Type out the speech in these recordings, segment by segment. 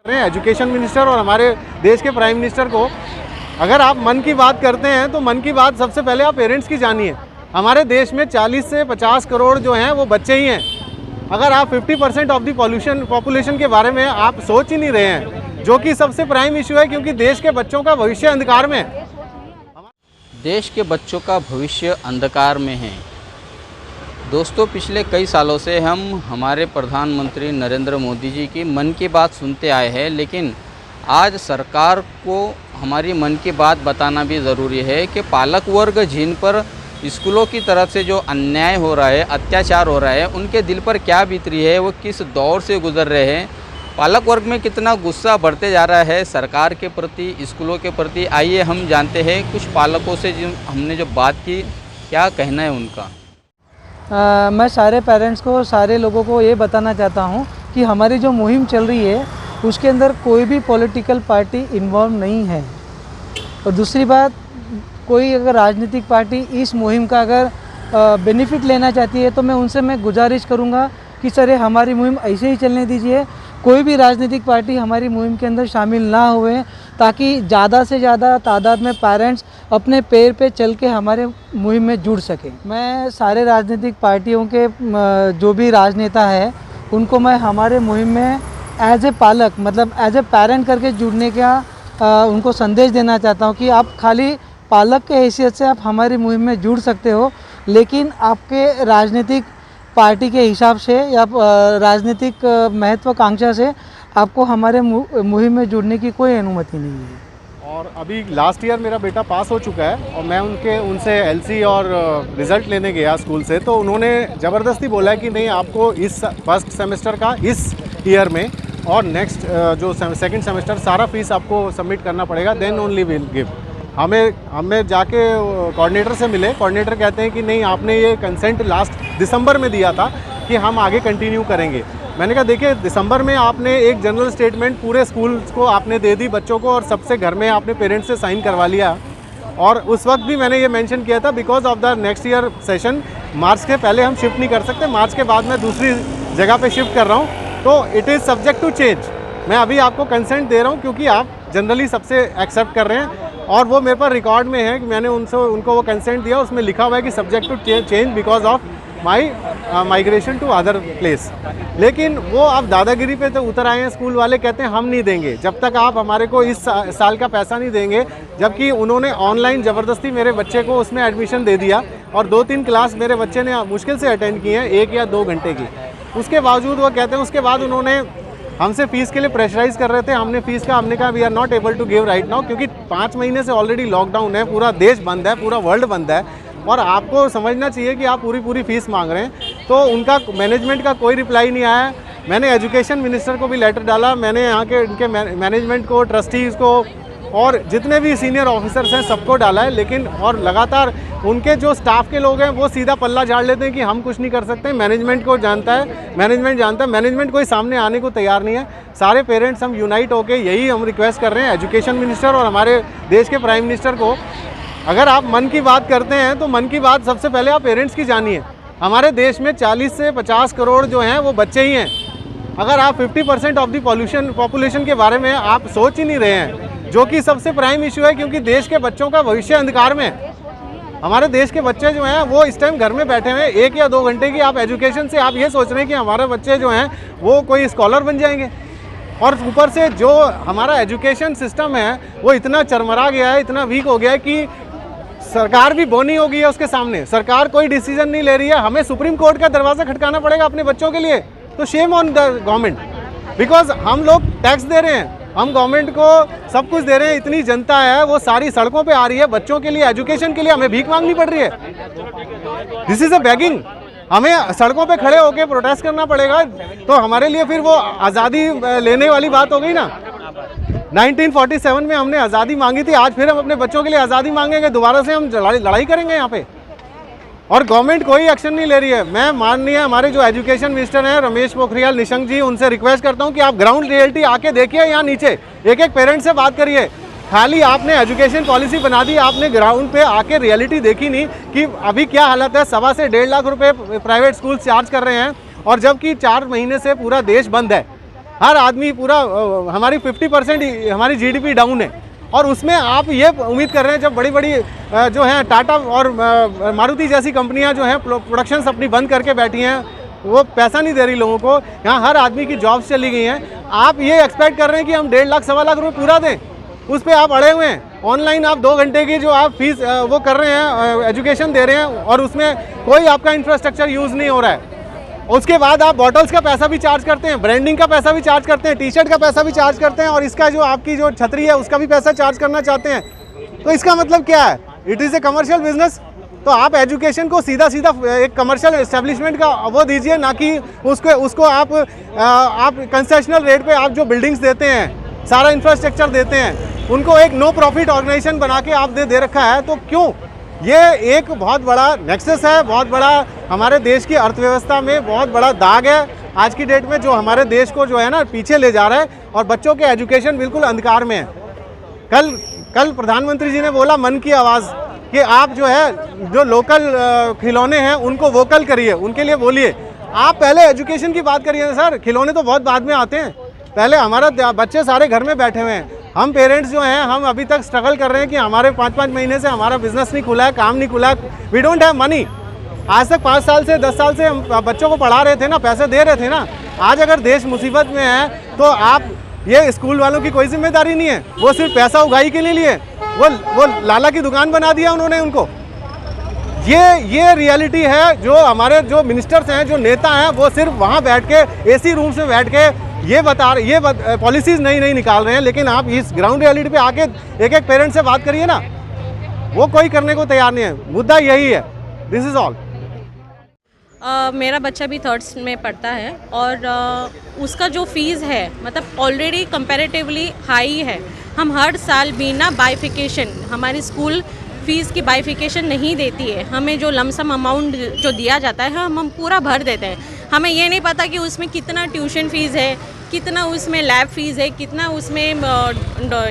Education minister और हमारे देश के प्राइम मिनिस्टर को, अगर आप मन की बात करते हैं तो मन की बात सबसे पहले आप पेरेंट्स की जानिए। हमारे देश में 40 से 50 करोड़ जो हैं वो बच्चे ही हैं। अगर आप 50% ऑफ द पॉपुलेशन के बारे में आप सोच ही नहीं रहे हैं, जो कि सबसे प्राइम इशू है, क्योंकि देश के बच्चों का भविष्य अंधकार में है। देश के बच्चों का भविष्य अंधकार में है। दोस्तों, पिछले कई सालों से हम हमारे प्रधानमंत्री नरेंद्र मोदी जी की मन की बात सुनते आए हैं, लेकिन आज सरकार को हमारी मन की बात बताना भी ज़रूरी है कि पालक वर्ग जिन पर स्कूलों की तरफ से जो अन्याय हो रहा है, अत्याचार हो रहा है, उनके दिल पर क्या बीत रही है, वो किस दौर से गुजर रहे हैं, पालक वर्ग में कितना गुस्सा बढ़ते जा रहा है सरकार के प्रति, स्कूलों के प्रति। आइए हम जानते हैं कुछ पालकों से हमने जो बात की, क्या कहना है उनका। मैं सारे पेरेंट्स को, सारे लोगों को ये बताना चाहता हूँ कि हमारी जो मुहिम चल रही है उसके अंदर कोई भी पॉलिटिकल पार्टी इन्वॉल्व नहीं है। और दूसरी बात, कोई अगर राजनीतिक पार्टी इस मुहिम का अगर बेनिफिट लेना चाहती है तो मैं गुजारिश करूँगा कि सर हमारी मुहिम ऐसे ही चलने दीजिए, कोई भी राजनीतिक पार्टी हमारी मुहिम के अंदर शामिल ना हुए, ताकि ज़्यादा से ज़्यादा तादाद में पेरेंट्स अपने पैर पे चल के हमारे मुहिम में जुड़ सकें। मैं सारे राजनीतिक पार्टियों के जो भी राजनेता है उनको मैं हमारे मुहिम में एज ए पालक, मतलब एज ए पेरेंट करके जुड़ने का उनको संदेश देना चाहता हूँ कि आप खाली पालक के हैसियत से आप हमारी मुहिम में जुड़ सकते हो, लेकिन आपके राजनीतिक पार्टी के हिसाब से या राजनीतिक महत्वाकांक्षा से आपको हमारे मुहिम में जुड़ने की कोई अनुमति नहीं है। और अभी लास्ट ईयर मेरा बेटा पास हो चुका है और मैं उनसे एलसी और रिज़ल्ट लेने गया स्कूल से, तो उन्होंने ज़बरदस्ती बोला है कि नहीं, आपको इस फर्स्ट सेमेस्टर का इस ईयर में और नेक्स्ट जो सेकंड सेमेस्टर सारा फीस आपको सबमिट करना पड़ेगा, देन ओनली विल गिव। हमें जाके कोऑर्डिनेटर से मिले, कोऑर्डिनेटर कहते हैं कि नहीं, आपने ये कंसेंट लास्ट दिसंबर में दिया था कि हम आगे कंटिन्यू करेंगे। मैंने कहा देखिए, दिसंबर में आपने एक जनरल स्टेटमेंट पूरे स्कूल को आपने दे दी बच्चों को, और सबसे घर में आपने पेरेंट्स से साइन करवा लिया। और उस वक्त भी मैंने ये मेंशन किया था, because of the next year session, March के पहले हम शिफ्ट नहीं कर सकते, मार्च के बाद मैं दूसरी जगह पे शिफ्ट कर रहा हूँ, तो it is subject to change. मैं अभी आपको कंसेंट दे रहा हूँ क्योंकि आप जनरली सबसे एक्सेप्ट कर रहे हैं, और वो मेरे पास रिकॉर्ड में है कि मैंने उनको वो कंसेंट दिया, उसमें लिखा हुआ है कि subject to change because of my migration to other place. लेकिन वो आप दादागिरी पे तो उतर आए हैं, स्कूल वाले कहते हैं हम नहीं देंगे जब तक आप हमारे को इस साल का पैसा नहीं देंगे, जबकि उन्होंने ऑनलाइन ज़बरदस्ती मेरे बच्चे को उसमें एडमिशन दे दिया, और 2-3 क्लास मेरे बच्चे ने मुश्किल से अटेंड की हैं, 1 या 2 घंटे की। उसके बावजूद वो कहते हैं, उसके बाद उन्होंने हमसे फ़ीस के लिए प्रेशराइज़ कर रहे थे। हमने कहा we are not able to give right now, क्योंकि 5 महीने से ऑलरेडी लॉकडाउन है, पूरा देश बंद है, पूरा वर्ल्ड बंद है, और आपको समझना चाहिए कि आप पूरी फ़ीस मांग रहे हैं। तो उनका मैनेजमेंट का कोई रिप्लाई नहीं आया। मैंने एजुकेशन मिनिस्टर को भी लेटर डाला, मैंने यहाँ के इनके मैनेजमेंट को, ट्रस्टीज़ को, और जितने भी सीनियर ऑफिसर्स हैं सबको डाला है, लेकिन और लगातार उनके जो स्टाफ के लोग हैं वो सीधा पल्ला झाड़ लेते हैं कि हम कुछ नहीं कर सकते। मैनेजमेंट को जानता है, मैनेजमेंट कोई सामने आने को तैयार नहीं है। सारे पेरेंट्स हम यूनाइट होके यही हम रिक्वेस्ट कर रहे हैं एजुकेशन मिनिस्टर और हमारे देश के प्राइम मिनिस्टर को, अगर आप मन की बात करते हैं तो मन की बात सबसे पहले आप पेरेंट्स की जानिए। हमारे देश में 40 से 50 करोड़ जो हैं वो बच्चे ही हैं। अगर आप 50% ऑफ द पॉपुलेशन के बारे में आप सोच ही नहीं रहे हैं, जो कि सबसे प्राइम इशू है, क्योंकि देश के बच्चों का भविष्य अंधकार में है। हमारे देश के बच्चे जो हैं वो इस टाइम घर में बैठे हुए हैं, 1 या 2 घंटे की आप एजुकेशन से आप ये सोच रहे हैं कि हमारे बच्चे जो हैं वो कोई स्कॉलर बन जाएंगे। और ऊपर से जो हमारा एजुकेशन सिस्टम है वो इतना चरमरा गया है, इतना वीक हो गया है कि सरकार भी बोनी हो गई है उसके सामने। सरकार कोई डिसीजन नहीं ले रही है। हमें सुप्रीम कोर्ट का दरवाज़ा खटकाना पड़ेगा अपने बच्चों के लिए। तो shame on the government, because हम लोग टैक्स दे रहे हैं, हम गवर्नमेंट को सब कुछ दे रहे हैं, इतनी जनता है वो सारी सड़कों पे आ रही है बच्चों के लिए, एजुकेशन के लिए हमें भीख मांगनी पड़ रही है। This is a begging. हमें सड़कों पे खड़े होकर प्रोटेस्ट करना पड़ेगा, तो हमारे लिए फिर वो आज़ादी लेने वाली बात हो गई ना। 1947 में हमने आज़ादी मांगी थी, आज फिर हम अपने बच्चों के लिए आज़ादी मांगेंगे, दोबारा से हम लड़ाई करेंगे यहाँ पे, और गवर्नमेंट कोई एक्शन नहीं ले रही है। मैं माननीय हमारे जो एजुकेशन मिनिस्टर हैं रमेश पोखरियाल निशंक जी, उनसे रिक्वेस्ट करता हूँ कि आप ग्राउंड रियलिटी आके देखिए, यहाँ नीचे एक पेरेंट से बात करिए। खाली आपने एजुकेशन पॉलिसी बना दी, आपने ग्राउंड पे आके रियलिटी देखी नहीं कि अभी क्या हालत है। 1.25 से 1.5 लाख रुपए प्राइवेट स्कूल चार्ज कर रहे हैं, और जबकि 4 महीने से पूरा देश बंद है। हर आदमी पूरा हमारी 50% हमारी जीडीपी डाउन है, और उसमें आप ये उम्मीद कर रहे हैं जब बड़ी बड़ी जो हैं टाटा और मारुति जैसी कंपनियां जो हैं प्रोडक्शंस अपनी बंद करके बैठी हैं, वो पैसा नहीं दे रही लोगों को, यहाँ हर आदमी की जॉब्स चली गई हैं, आप ये एक्सपेक्ट कर रहे हैं कि हम 1.5 लाख 1.25 लाख रुपये पूरा दें, उस पर आप अड़े हुए हैं। ऑनलाइन आप 2 घंटे की जो आप फीस वो कर रहे हैं, एजुकेशन दे रहे हैं, और उसमें कोई आपका इंफ्रास्ट्रक्चर यूज़ नहीं हो रहा है। उसके बाद आप बॉटल्स का पैसा भी चार्ज करते हैं, ब्रांडिंग का पैसा भी चार्ज करते हैं, टी शर्ट का पैसा भी चार्ज करते हैं, और इसका जो आपकी जो छतरी है उसका भी पैसा चार्ज करना चाहते हैं। तो इसका मतलब क्या है? It is a commercial business. तो आप एजुकेशन को सीधा सीधा एक कमर्शियल एस्टेब्लिशमेंट का वो दीजिए, ना कि उसको आप कंसेशनल रेट पे आप जो बिल्डिंग्स देते हैं, सारा इंफ्रास्ट्रक्चर देते हैं, उनको एक नो प्रॉफिट ऑर्गेनाइजेशन बना के आप दे रखा है। तो क्यों? ये एक बहुत बड़ा नेक्सस है, बहुत बड़ा हमारे देश की अर्थव्यवस्था में बहुत बड़ा दाग है आज की डेट में, जो हमारे देश को जो है ना पीछे ले जा रहा है, और बच्चों के एजुकेशन बिल्कुल अंधकार में है। कल प्रधानमंत्री जी ने बोला मन की आवाज़ कि आप जो है जो लोकल खिलौने हैं उनको वोकल करिए, उनके लिए बोलिए। आप पहले एजुकेशन की बात करिए सर, खिलौने तो बहुत बाद में आते हैं, पहले हमारा बच्चे सारे घर में बैठे हुए हैं। हम पेरेंट्स जो हैं, हम अभी तक स्ट्रगल कर रहे हैं कि हमारे 5-5 महीने से हमारा बिजनेस नहीं खुला है, काम नहीं खुला है, वी डोंट हैव मनी। आज तक 5 साल से 10 साल से हम बच्चों को पढ़ा रहे थे ना, पैसे दे रहे थे ना। आज अगर देश मुसीबत में है तो आप ये स्कूल वालों की कोई जिम्मेदारी नहीं है, वो सिर्फ पैसा उगाही के लिए लिए, वो लाला की दुकान बना दिया उन्होंने उनको। ये रियलिटी है। जो हमारे जो मिनिस्टर्स हैं, जो नेता हैं, वो सिर्फ वहाँ बैठ के एसी रूम्स में बैठ के ये पॉलिसीज़ नहीं निकाल रहे हैं, लेकिन आप इस ग्राउंड रियलिटी पे आके एक पेरेंट से बात करिए ना, वो कोई करने को तैयार नहीं है। मुद्दा यही है, दिस इज़ ऑल। मेरा बच्चा भी 3rd में पढ़ता है, और उसका जो फ़ीस है मतलब ऑलरेडी कंपैरेटिवली हाई है। हम हर साल बिना बाइफिकेशन, हमारी स्कूल फ़ीस की बाइफिकेशन नहीं देती है, हमें जो लमसम अमाउंट जो दिया जाता है हम पूरा भर देते हैं। हमें ये नहीं पता कि उसमें कितना ट्यूशन फ़ीस है, कितना उसमें लैब फ़ीस है, कितना उसमें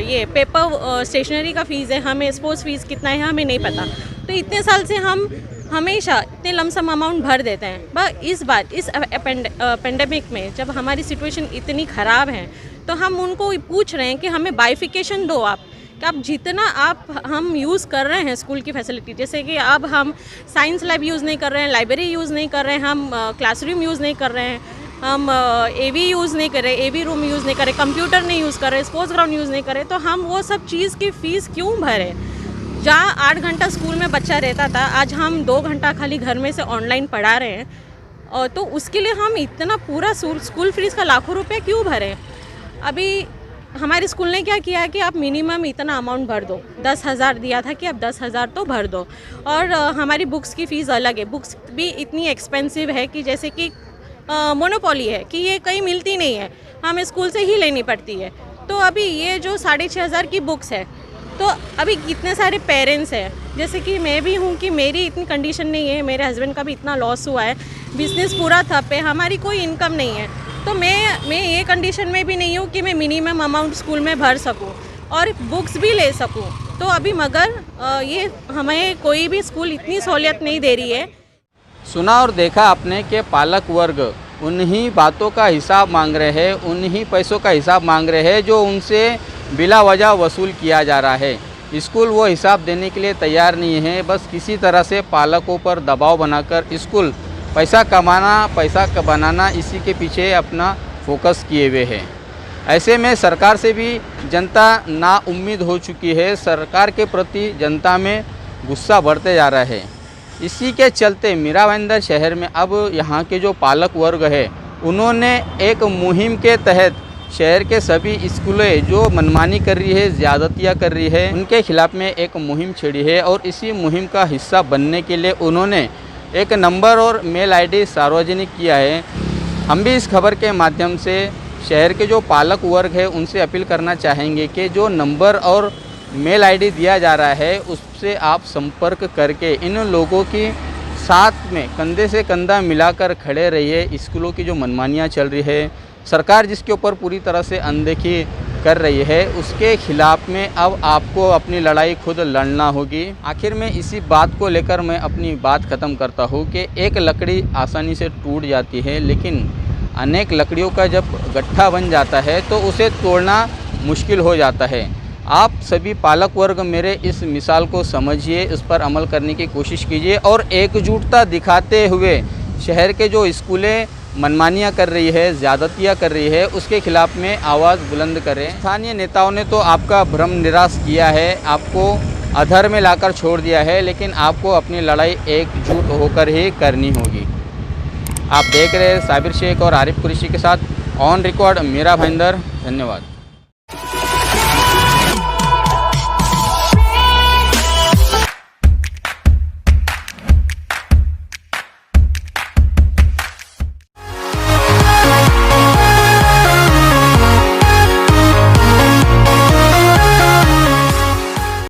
ये पेपर स्टेशनरी का फ़ीस है, हमें स्पोर्ट्स फ़ीस कितना है हमें नहीं पता। तो इतने साल से हम हमेशा इतने लमसम अमाउंट भर देते हैं। बस इस बार इस पेंडेमिक में जब हमारी सिचुएशन इतनी ख़राब है, तो हम उनको पूछ रहे हैं कि हमें बाइफिकेशन दो आप, कि आप जितना हम यूज़ कर रहे हैं स्कूल की फैसिलिटी, जैसे कि अब हम साइंस लैब यूज़ नहीं कर रहे हैं, लाइब्रेरी यूज़ नहीं कर रहे हैं, हम क्लासरूम यूज़ नहीं कर रहे हैं, हम एवी यूज़ नहीं कर रहे, एवी रूम यूज़ नहीं कर रहे, कंप्यूटर नहीं यूज़ कर रहे, स्पोर्ट्स ग्राउंड यूज़ नहीं कर रहे, तो हम वो सब चीज़ की फ़ीस क्यों भरें? जहाँ 8 घंटा स्कूल में बच्चा रहता था, आज हम 2 घंटा खाली घर में से ऑनलाइन पढ़ा रहे हैं, और तो उसके लिए हम इतना पूरा स्कूल फीस का लाखों रुपए क्यों भरें? अभी हमारे स्कूल ने क्या किया है कि आप मिनिमम इतना अमाउंट भर दो, 10,000 दिया था कि आप 10,000 तो भर दो। और हमारी बुक्स की फ़ीस अलग है, बुक्स भी इतनी एक्सपेंसिव है कि जैसे कि मोनोपोली है कि ये कहीं मिलती नहीं है, हमें स्कूल से ही लेनी पड़ती है। तो अभी ये जो 6,500 की बुक्स है, तो अभी कितने सारे पेरेंट्स हैं, जैसे कि मैं भी हूँ कि मेरी इतनी कंडीशन नहीं है, मेरे हस्बैंड का भी इतना लॉस हुआ है, बिज़नेस पूरा ठप है, हमारी कोई इनकम नहीं है, तो मैं ये कंडीशन में भी नहीं हूँ कि मैं मिनिमम अमाउंट स्कूल में भर सकूँ और बुक्स भी ले सकूँ। तो अभी मगर ये हमें कोई भी स्कूल इतनी सहूलियत नहीं दे रही है। सुना और देखा आपने कि पालक वर्ग उन्हीं बातों का हिसाब मांग रहे हैं, उन्हीं पैसों का हिसाब मांग रहे हैं जो उनसे बिला वजह वसूल किया जा रहा है। स्कूल वो हिसाब देने के लिए तैयार नहीं है, बस किसी तरह से पालकों पर दबाव बनाकर स्कूल पैसा बनाना, इसी के पीछे अपना फोकस किए हुए है। ऐसे में सरकार से भी जनता नाउम्मीद हो चुकी है, सरकार के प्रति जनता में गुस्सा बढ़ते जा रहा है। इसी के चलते मीरा भाईंदर शहर में अब यहाँ के जो पालक वर्ग है, उन्होंने एक मुहिम के तहत शहर के सभी स्कूलें जो मनमानी कर रही है, ज़्यादतियाँ कर रही है, उनके खिलाफ़ में एक मुहिम छेड़ी है। और इसी मुहिम का हिस्सा बनने के लिए उन्होंने एक नंबर और मेल आईडी सार्वजनिक किया है। हम भी इस खबर के माध्यम से शहर के जो पालक वर्ग है उनसे अपील करना चाहेंगे कि जो नंबर और मेल आईडी दिया जा रहा है उससे आप संपर्क करके इन लोगों की साथ में कंधे से कंधा मिलाकर खड़े रहिए। स्कूलों की जो मनमानियाँ चल रही है, सरकार जिसके ऊपर पूरी तरह से अनदेखी कर रही है, उसके खिलाफ़ में अब आपको अपनी लड़ाई खुद लड़ना होगी। आखिर में इसी बात को लेकर मैं अपनी बात ख़त्म करता हूँ कि एक लकड़ी आसानी से टूट जाती है, लेकिन अनेक लकड़ियों का जब गट्ठा बन जाता है तो उसे तोड़ना मुश्किल हो जाता है। आप सभी पालक वर्ग मेरे इस मिसाल को समझिए, इस पर अमल करने की कोशिश कीजिए और एकजुटता दिखाते हुए शहर के जो स्कूलें मनमानियाँ कर रही है, ज़्यादतियाँ कर रही है, उसके खिलाफ में आवाज़ बुलंद करें। स्थानीय नेताओं ने तो आपका भ्रम निराश किया है, आपको अधर में लाकर छोड़ दिया है, लेकिन आपको अपनी लड़ाई एकजुट होकर ही करनी होगी। आप देख रहे हैं साबिर शेख और आरिफ कुरैशी के साथ ऑन रिकॉर्ड मेरा भाईंदर। धन्यवाद।